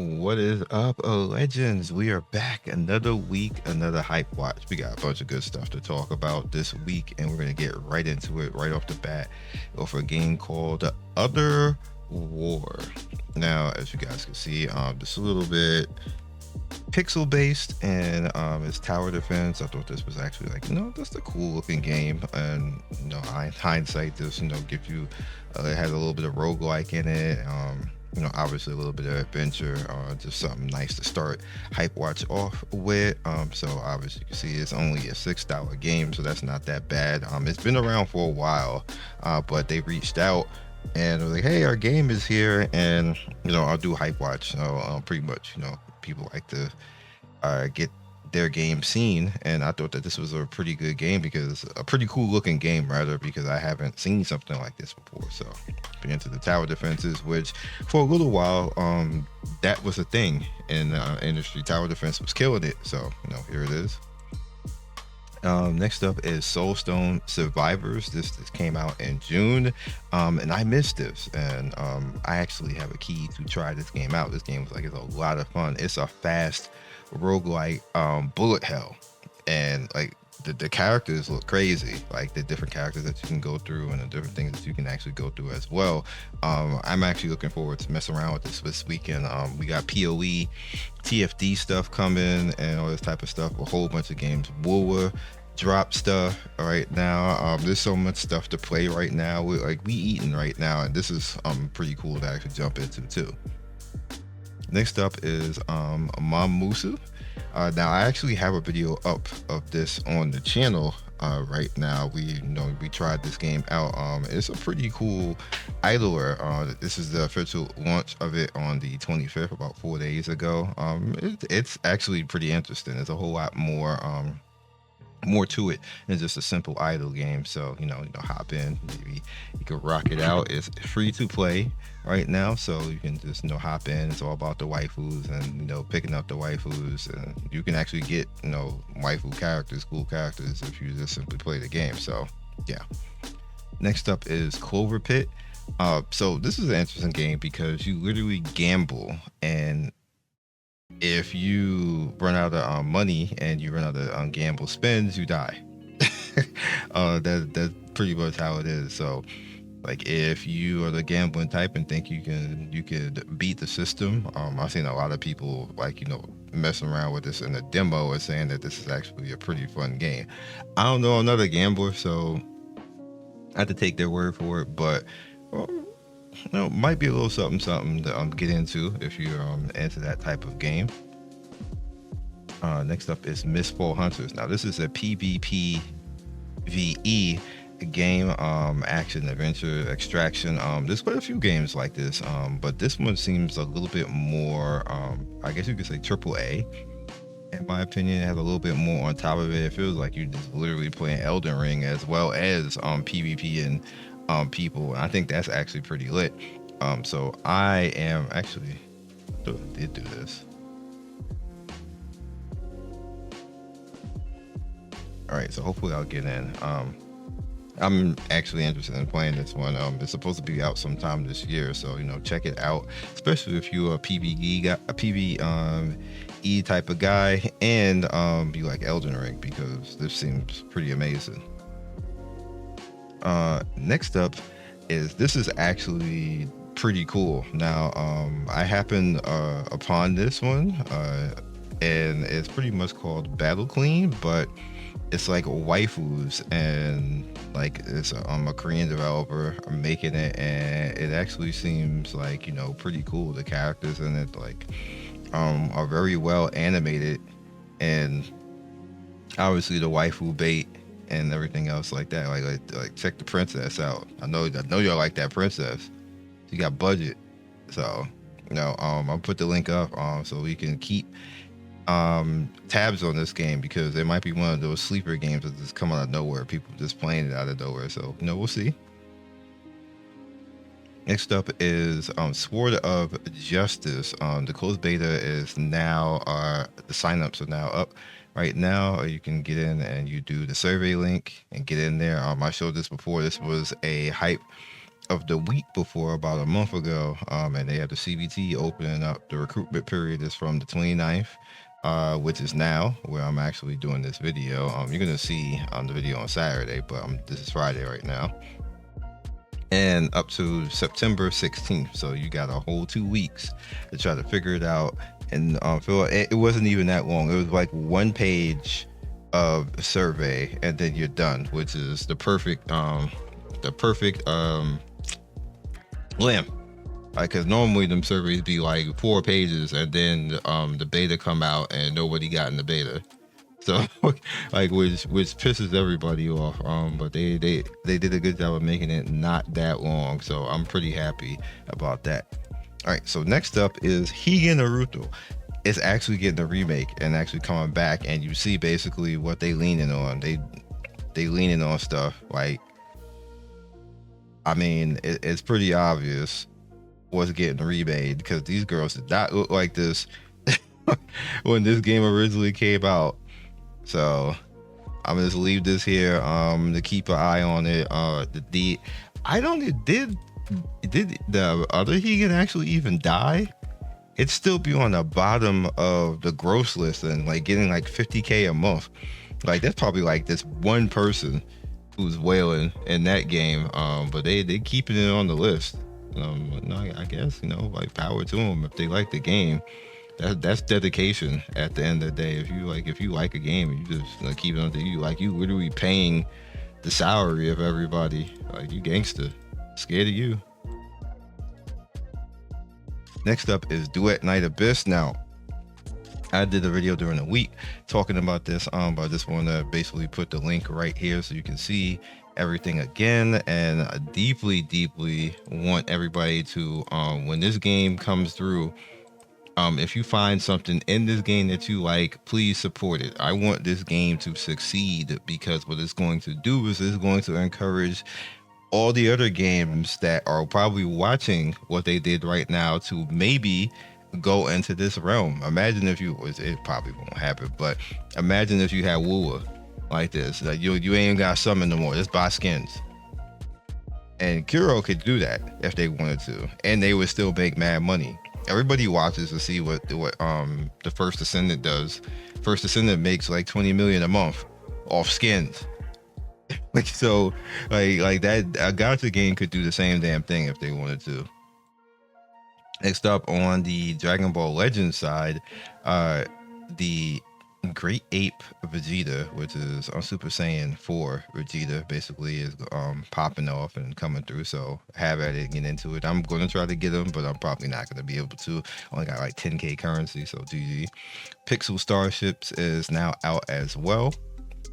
What is up, legends? We are back another week, another hype watch. We got a bunch of good stuff to talk about this week, and we're gonna get right into it right off the bat with a game called Other War. Now, as you guys can see, this is a little bit pixel based, and it's tower defense. I thought this was actually like, that's a cool looking game, and hindsight, this gives you, it has a little bit of roguelike in it. Obviously a little bit of adventure, just something nice to start hype watch off with. So obviously you can see it's only a $6 game, so that's not that bad. It's been around for a while, but they reached out and were like, hey, our game is here, and I'll do hype watch. So pretty much, people like to get their game seen, and I thought that this was a pretty good game, because a pretty cool looking game rather, because I haven't seen something like this before. So been into the tower defenses, which for a little while that was a thing in the industry. Tower defense was killing it, so here it is. Next up is Soulstone Survivors. This came out in June, and I missed this, and I actually have a key to try this game out. This game is a lot of fun. It's a fast roguelike bullet hell, and the characters look crazy, like the different characters that you can go through and the different things that you can actually go through as well. I'm actually looking forward to messing around with this weekend. We got PoE, TFD stuff coming and all this type of stuff, a whole bunch of games. Woowa drop stuff right now. There's so much stuff to play right now. We eating right now, and this is pretty cool to actually jump into too. Next up is Monmusu. Now I actually have a video up of this on the channel right now. We tried this game out. It's a pretty cool idler. This is the official launch of it on the 25th, about 4 days ago. It's actually pretty interesting. There's a whole lot more to it than just a simple idle game. So hop in, maybe you can rock it out. It's free to play right now, so you can just hop in. It's all about the waifus and picking up the waifus, and you can actually get waifu characters, cool characters, if you just simply play the game. So yeah. Next up is Clover Pit. So this is an interesting game because you literally gamble, and if you run out of money and you run out of gamble spins, you die. That's pretty much how it is. So if you are the gambling type and think you could beat the system, I've seen a lot of people messing around with this in the demo and saying that this is actually a pretty fun game. I don't know, I'm not a gambler, so I have to take their word for it, but might be a little something to get into if you're into that type of game. Next up is Mistfall Hunters. Now this is a PvP VE game, action adventure extraction. There's quite a few games like this, but this one seems a little bit more, I guess you could say AAA. In my opinion, it has a little bit more on top of it. It feels like you're just literally playing Elden Ring as well as PvP and people, and I think that's actually pretty lit. So I am actually did do this. All right, so hopefully I'll get in. I'm actually interested in playing this one. It's supposed to be out sometime this year, so check it out, especially if you're a PvE guy, a PvE type of guy, and you like Elden Ring, because this seems pretty amazing. Next up this is actually pretty cool. Now I happened upon this one, and it's pretty much called Battle Clean, but it's like waifus, and it's a Korean developer making it, and it actually seems pretty cool. The characters in it are very well animated, and obviously the waifu bait and everything else like that. Like check the princess out. I know y'all like that princess. She got budget, so I'll put the link up so we can keep tabs on this game, because it might be one of those sleeper games that just come out of nowhere. People just playing it out of nowhere. So we'll see. Next up is Sword of Justice. The closed beta is now, the signups are now up right now. You can get in and you do the survey link and get in there. I showed this before. This was a hype of the week before, about a month ago, and they had the CBT opening up. The recruitment period is from the 29th, which is now, where I'm actually doing this video. You're gonna see the video on Saturday, but this is Friday right now, and up to September 16th. So you got a whole 2 weeks to try to figure it out. And it wasn't even that long. It was like 1 page of survey, and then you're done, which is the perfect limp. Like, because normally them surveys be like 4 pages, and then the beta come out and nobody got in the beta. So like, which pisses everybody off. But they did a good job of making it not that long. So I'm pretty happy about that. All right, so next up is Higa Naruto. It's actually getting a remake and actually coming back, and you see basically what they leaning on. They leaning on stuff like, I mean, it's pretty obvious what's getting remade, because these girls did not look like this when this game originally came out. So I'm gonna just leave this here to keep an eye on it. Did the other Higan actually even die? It'd still be on the bottom of the gross list and like getting like 50K a month. Like, that's probably like this one person who's wailing in that game. But they keeping it on the list. No, I guess, like, power to them if they like the game. That's dedication at the end of the day. If you like a game and you just keep it on you, like, you literally paying the salary of everybody. Like, you gangster. Scared of you. Next up is Duet Night Abyss. Now, I did a video during the week talking about this, but I just want to basically put the link right here so you can see everything again. And I deeply want everybody to, when this game comes through, if you find something in this game that you like, please support it. I want this game to succeed, because what it's going to do is it's going to encourage all the other games that are probably watching what they did right now to maybe go into this realm. Imagine if it probably won't happen, but imagine if you had Woowa like this. Like, you ain't got summon no more. Just buy skins. And Kuro could do that if they wanted to, and they would still make mad money. Everybody watches to see what the First Descendant does. First Descendant makes like 20 million a month off skins. Like, so like that, a Gacha game could do the same damn thing if they wanted to. Next up on the Dragon Ball Legends side, the Great Ape Vegeta, which is on Super Saiyan 4 Vegeta, basically is popping off and coming through. So have at it, get into it. I'm going to try to get him, but I'm probably not going to be able to. Only got like 10K currency, so GG. Pixel Starships is now out as well.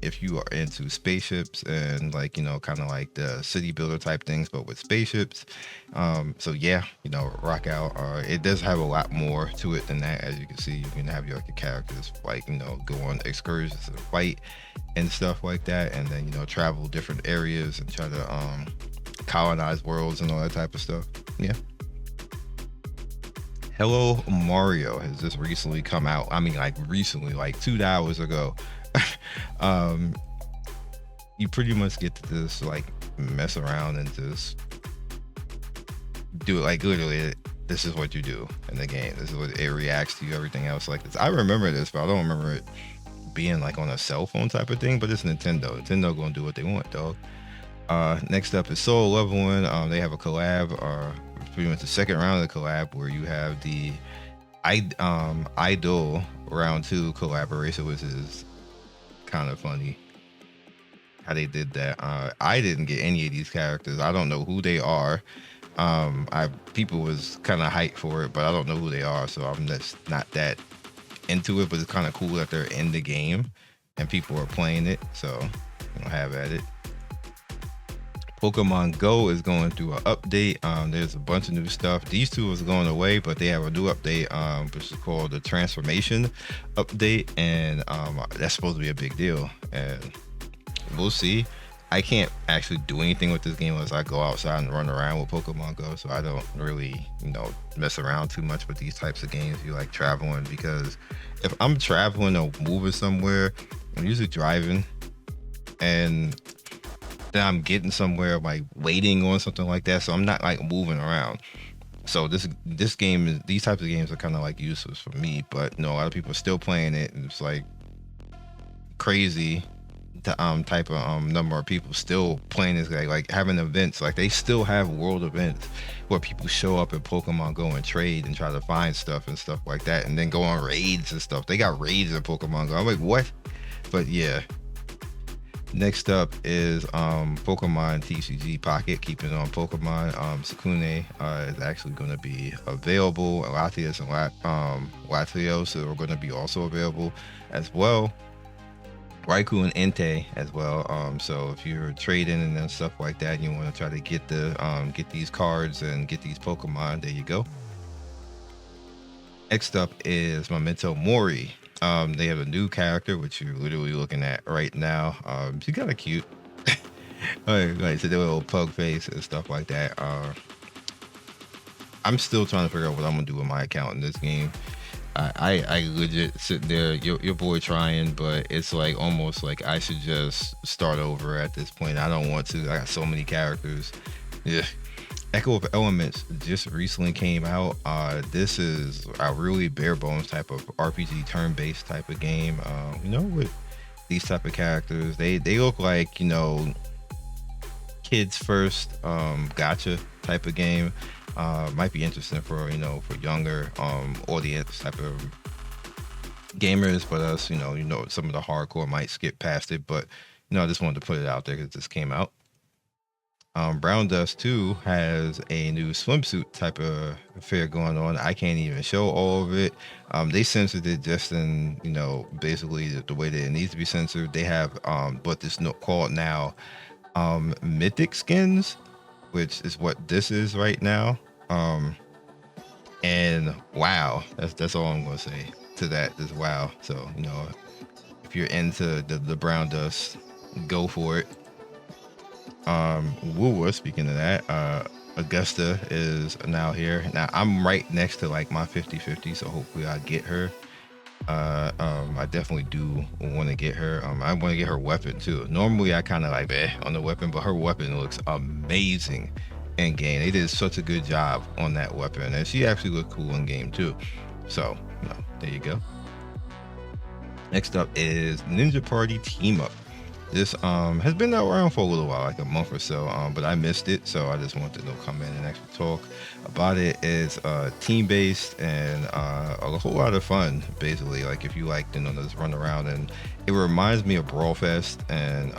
If you are into spaceships and, like, kind of like the city builder type things, but with spaceships. So yeah, rock out. It does have a lot more to it than that. As you can see, you can have your characters, like, go on excursions and fight and stuff like that. And then, travel different areas and try to colonize worlds and all that type of stuff. Yeah. Hello Mario has just recently come out. I mean, like, recently, like 2 hours ago. You pretty much get to just like mess around and just do it. Like, literally, this is what you do in the game. This is what it reacts to you. Everything else like this. I remember this, but I don't remember it being like on a cell phone type of thing. But it's Nintendo. Nintendo gonna do what they want, dog. Next up is Soul Leveling. They have a collab, pretty much the second round of the collab, where you have the Idol round 2 collaboration, which is kind of funny how they did that. I didn't get any of these characters. I don't know who they are. People was kind of hyped for it, but I don't know who they are, so I'm just not that into it. But it's kind of cool that they're in the game and people are playing it, so have at it. Pokemon Go is going through an update. There's a bunch of new stuff. These two is going away, but they have a new update, which is called the Transformation Update, and that's supposed to be a big deal. And we'll see. I can't actually do anything with this game unless I go outside and run around with Pokemon Go, so I don't really, mess around too much with these types of games. You like traveling, because if I'm traveling or moving somewhere, I'm usually driving, and that I'm getting somewhere, like waiting on something like that. So I'm not like moving around. So this game is, these types of games are kind of like useless for me. But a lot of people are still playing it, and it's like crazy type of number of people still playing this guy, like having events. Like they still have world events where people show up in Pokemon Go and trade and try to find stuff and stuff like that, and then go on raids and stuff. They got raids in Pokemon Go. I'm like, what? But yeah. Next up is Pokemon TCG Pocket. Keeping on Pokemon, Sukune is actually going to be available. Latias and Latios are going to be also available as well. Raikou and Entei as well. So if you're trading and then stuff like that, and you want to try to get get these cards and get these Pokemon, there you go. Next up is MementoMori. They have a new character, which you're literally looking at right now. She's kind of cute. Like so, their little pug face and stuff like that. I'm still trying to figure out what I'm gonna do with my account in this game. I legit sit there, your boy trying, but it's like almost like I should just start over at this point. I don't want to. I got so many characters. Yeah. Echo of Elements just recently came out. This is a really bare bones type of RPG turn-based type of game. With these type of characters, they look like kids first gacha type of game. Might be interesting for for younger audience type of gamers, but us some of the hardcore might skip past it. But I just wanted to put it out there because this came out. Brown Dust 2 has a new swimsuit type of affair going on. I can't even show all of it. They censored it just in, basically the way that it needs to be censored. They have what this called now mythic skins, which is what this is right now. And wow, that's all I'm gonna say to that is wow. So if you're into the Brown Dust, go for it. Woo, speaking of that, Augusta is now here. Now I'm right next to like my 50-50, so hopefully I get her. I definitely do want to get her. I want to get her weapon too. Normally I kind of like on the weapon, but her weapon looks amazing in game. They did such a good job on that weapon, and she actually looked cool in game too. So there you go. Next up is Ninja Party Team Up. This has been around for a little while, like a month or so, but I missed it, so I just wanted to come in and actually talk about it. It's team-based and a whole lot of fun, basically. Like if you like, just run around, and it reminds me of Brawl Fest and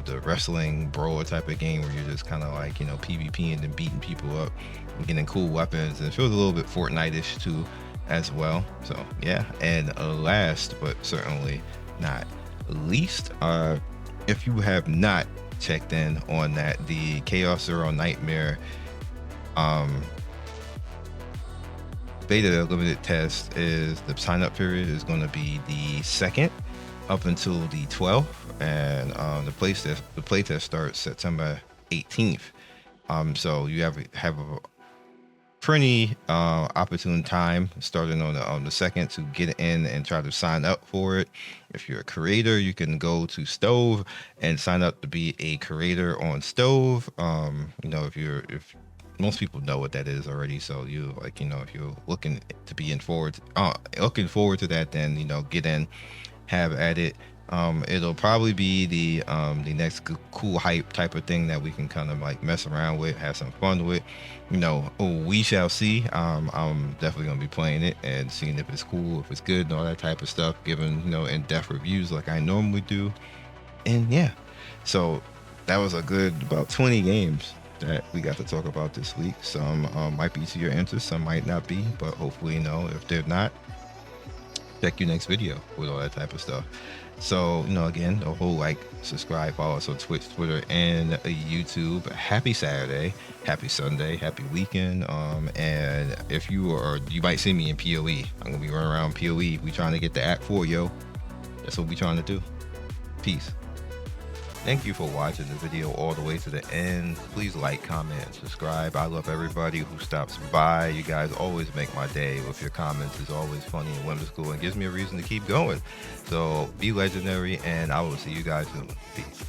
the wrestling brawler type of game where you're just kind of like PvPing and beating people up and getting cool weapons, and it feels a little bit Fortnite-ish too, as well. So yeah, and last but certainly not least, if you have not checked in on that, the Chaos Zero Nightmare beta limited test is the sign up period is going to be the 2nd up until the 12th, and the playtest starts September 18th. So you have a pretty opportune time starting on the 2nd to get in and try to sign up for it. If you're a creator, you can go to Stove and sign up to be a creator on Stove. If most people know what that is already, so if you're looking to be looking forward to that, then get in, have at it. It'll probably be the next cool hype type of thing that we can kind of like mess around with, have some fun with. We shall see. I'm definitely gonna be playing it and seeing if it's cool, if it's good, and all that type of stuff. Giving in-depth reviews like I normally do. And yeah, so that was a good about 20 games that we got to talk about this week. Some might be to your interest, some might not be, but hopefully if they're not, check your next video with all that type of stuff. So again, the whole subscribe, follow us on Twitch, Twitter, and YouTube. Happy Saturday, happy Sunday, happy weekend. And if you might see me in PoE. I'm gonna be running around PoE. We trying to get the Act 4, yo. That's what we trying to do. Peace. Thank you for watching the video all the way to the end. Please like, comment, and subscribe. I love everybody who stops by. You guys always make my day with your comments. It's always funny and whimsical and gives me a reason to keep going. So be legendary, and I will see you guys soon. Peace.